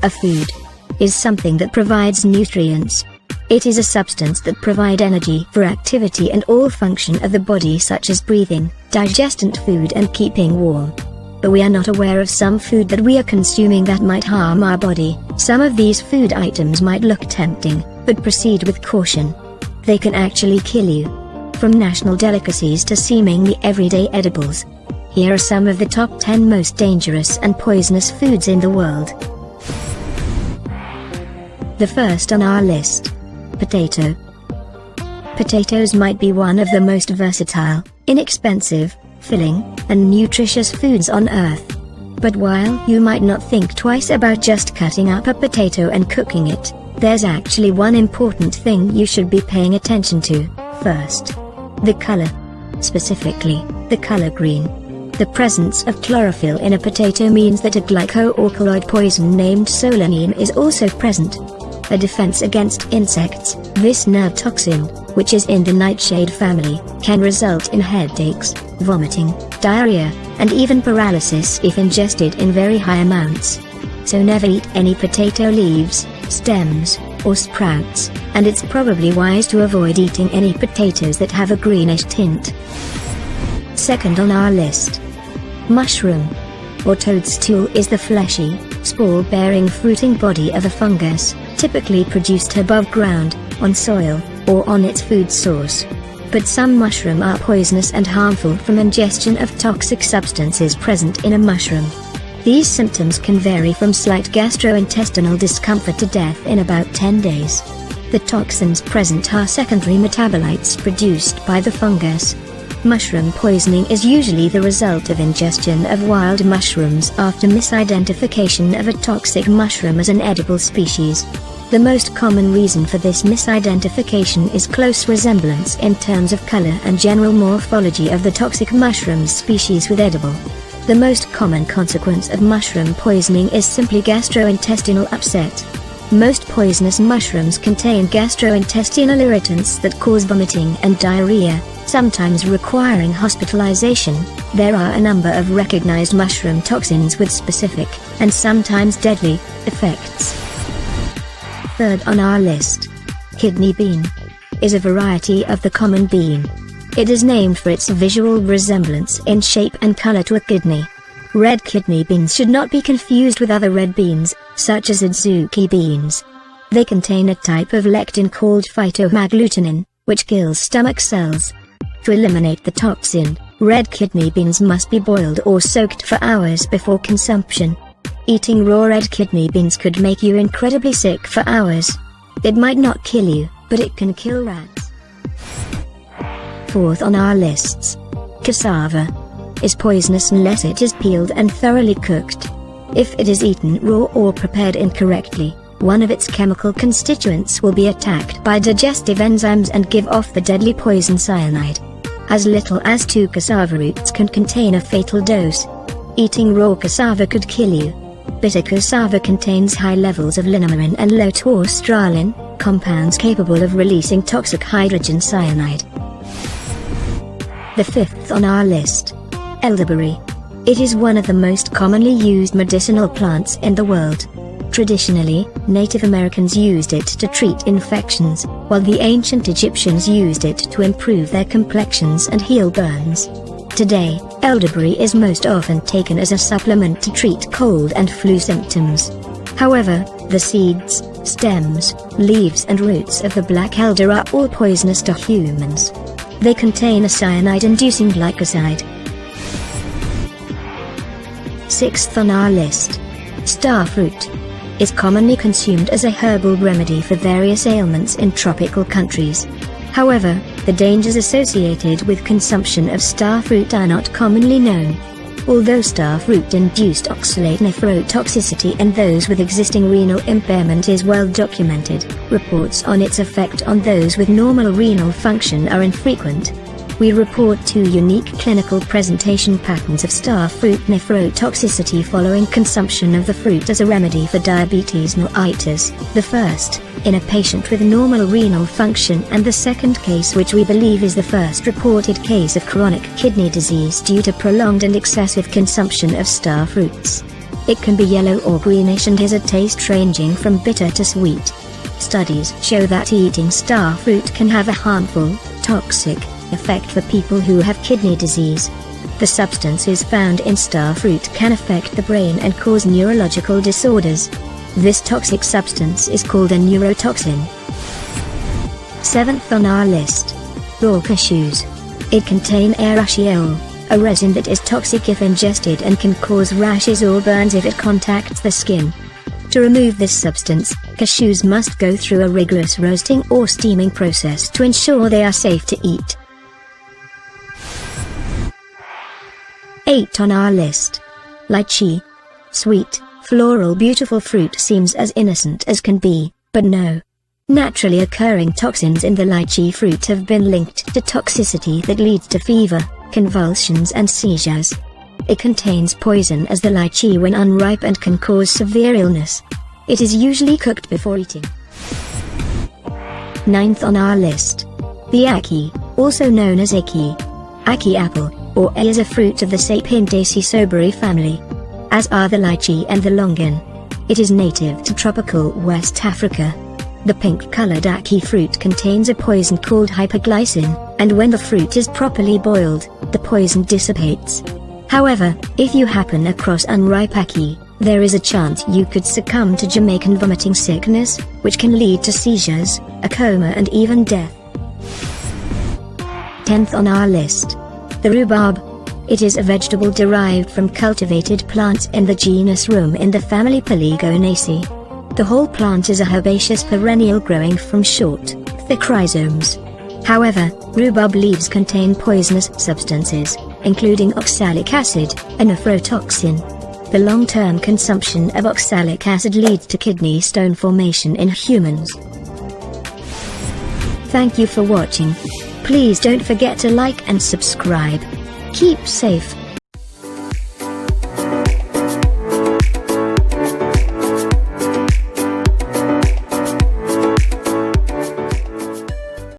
A food is something that provides nutrients. It is a substance that provides energy for activity and all function of the body, such as breathing, digesting food and keeping warm. But we are not aware of some food that we are consuming that might harm our body. Some of these food items might look tempting, but proceed with caution. They can actually kill you. From national delicacies to seemingly everyday edibles. Here are some of the top 10 most dangerous and poisonous foods in the world. The first on our list. Potato. Potatoes might be one of the most versatile, inexpensive, filling, and nutritious foods on earth. But while you might not think twice about just cutting up a potato and cooking it, there's actually one important thing you should be paying attention to. First, the color. Specifically, the color green. The presence of chlorophyll in a potato means that a glycoalkaloid poison named solanine is also present. A defense against insects. This nerve toxin, which is in the nightshade family, can result in headaches, vomiting, diarrhea, and even paralysis if ingested in very high amounts. So never eat any potato leaves, stems, or sprouts, and it's probably wise to avoid eating any potatoes that have a greenish tint. Second on our list. Mushroom, or toadstool, is the fleshy, spore-bearing fruiting body of a fungus, typically produced above ground, on soil, or on its food source. But some mushrooms are poisonous and harmful from ingestion of toxic substances present in a mushroom. These symptoms can vary from slight gastrointestinal discomfort to death in about 10 days. The toxins present are secondary metabolites produced by the fungus. Mushroom poisoning is usually the result of ingestion of wild mushrooms after misidentification of a toxic mushroom as an edible species. The most common reason for this misidentification is close resemblance in terms of color and general morphology of the toxic mushroom species with edible. The most common consequence of mushroom poisoning is simply gastrointestinal upset. Most poisonous mushrooms contain gastrointestinal irritants that cause vomiting and diarrhea, sometimes requiring hospitalization. There are a number of recognized mushroom toxins with specific, and sometimes deadly, effects. Third on our list. Kidney bean is a variety of the common bean. It is named for its visual resemblance in shape and color to a kidney. Red kidney beans should not be confused with other red beans, such as adzuki beans. They contain a type of lectin called phytohemagglutinin, which kills stomach cells. To eliminate the toxin, red kidney beans must be boiled or soaked for hours before consumption. Eating raw red kidney beans could make you incredibly sick for hours. It might not kill you, but it can kill rats. Fourth on our lists. Cassava is poisonous unless it is peeled and thoroughly cooked. If it is eaten raw or prepared incorrectly, one of its chemical constituents will be attacked by digestive enzymes and give off the deadly poison cyanide. As little as 2 cassava roots can contain a fatal dose. Eating raw cassava could kill you. Bitter cassava contains high levels of linamarin and low torstralin, compounds capable of releasing toxic hydrogen cyanide. The fifth on our list. Elderberry. It is one of the most commonly used medicinal plants in the world. Traditionally, Native Americans used it to treat infections, while the ancient Egyptians used it to improve their complexions and heal burns. Today, elderberry is most often taken as a supplement to treat cold and flu symptoms. However, the seeds, stems, leaves and roots of the black elder are all poisonous to humans. They contain a cyanide-inducing glycoside. Sixth on our list. Starfruit is commonly consumed as a herbal remedy for various ailments in tropical countries. However, the dangers associated with consumption of starfruit are not commonly known. Although starfruit-induced oxalate nephrotoxicity in those with existing renal impairment is well documented, reports on its effect on those with normal renal function are infrequent. We report 2 unique clinical presentation patterns of starfruit nephrotoxicity following consumption of the fruit as a remedy for diabetes mellitus, the first, in a patient with normal renal function, and the second case, which we believe is the first reported case of chronic kidney disease due to prolonged and excessive consumption of starfruits. It can be yellow or greenish and has a taste ranging from bitter to sweet. Studies show that eating starfruit can have a harmful, toxic effect for people who have kidney disease. The substances found in starfruit can affect the brain and cause neurological disorders. This toxic substance is called a neurotoxin. 7th on our list. Raw cashews. It contain urushiol, a resin that is toxic if ingested and can cause rashes or burns if it contacts the skin. To remove this substance, cashews must go through a rigorous roasting or steaming process to ensure they are safe to eat. 8 on our list. Lychee. Sweet, floral beautiful fruit seems as innocent as can be, but no. Naturally occurring toxins in the lychee fruit have been linked to toxicity that leads to fever, convulsions and seizures. It contains poison as the lychee when unripe and can cause severe illness. It is usually cooked before eating. 9th on our list. The ackee, also known as ackee. Ackee apple, or A, is a fruit of the Sapindaceae soberry family. As are the lychee and the longan. It is native to tropical West Africa. The pink-colored ackee fruit contains a poison called hypoglycin, and when the fruit is properly boiled, the poison dissipates. However, if you happen across unripe ackee, there is a chance you could succumb to Jamaican vomiting sickness, which can lead to seizures, a coma and even death. 10th on our list. The rhubarb. It is a vegetable derived from cultivated plants in the genus Rheum in the family Polygonaceae. The whole plant is a herbaceous perennial growing from short, thick rhizomes. However, rhubarb leaves contain poisonous substances, including oxalic acid, a nephrotoxin. The long-term consumption of oxalic acid leads to kidney stone formation in humans. Thank you for watching. Please don't forget to like and subscribe. Keep safe.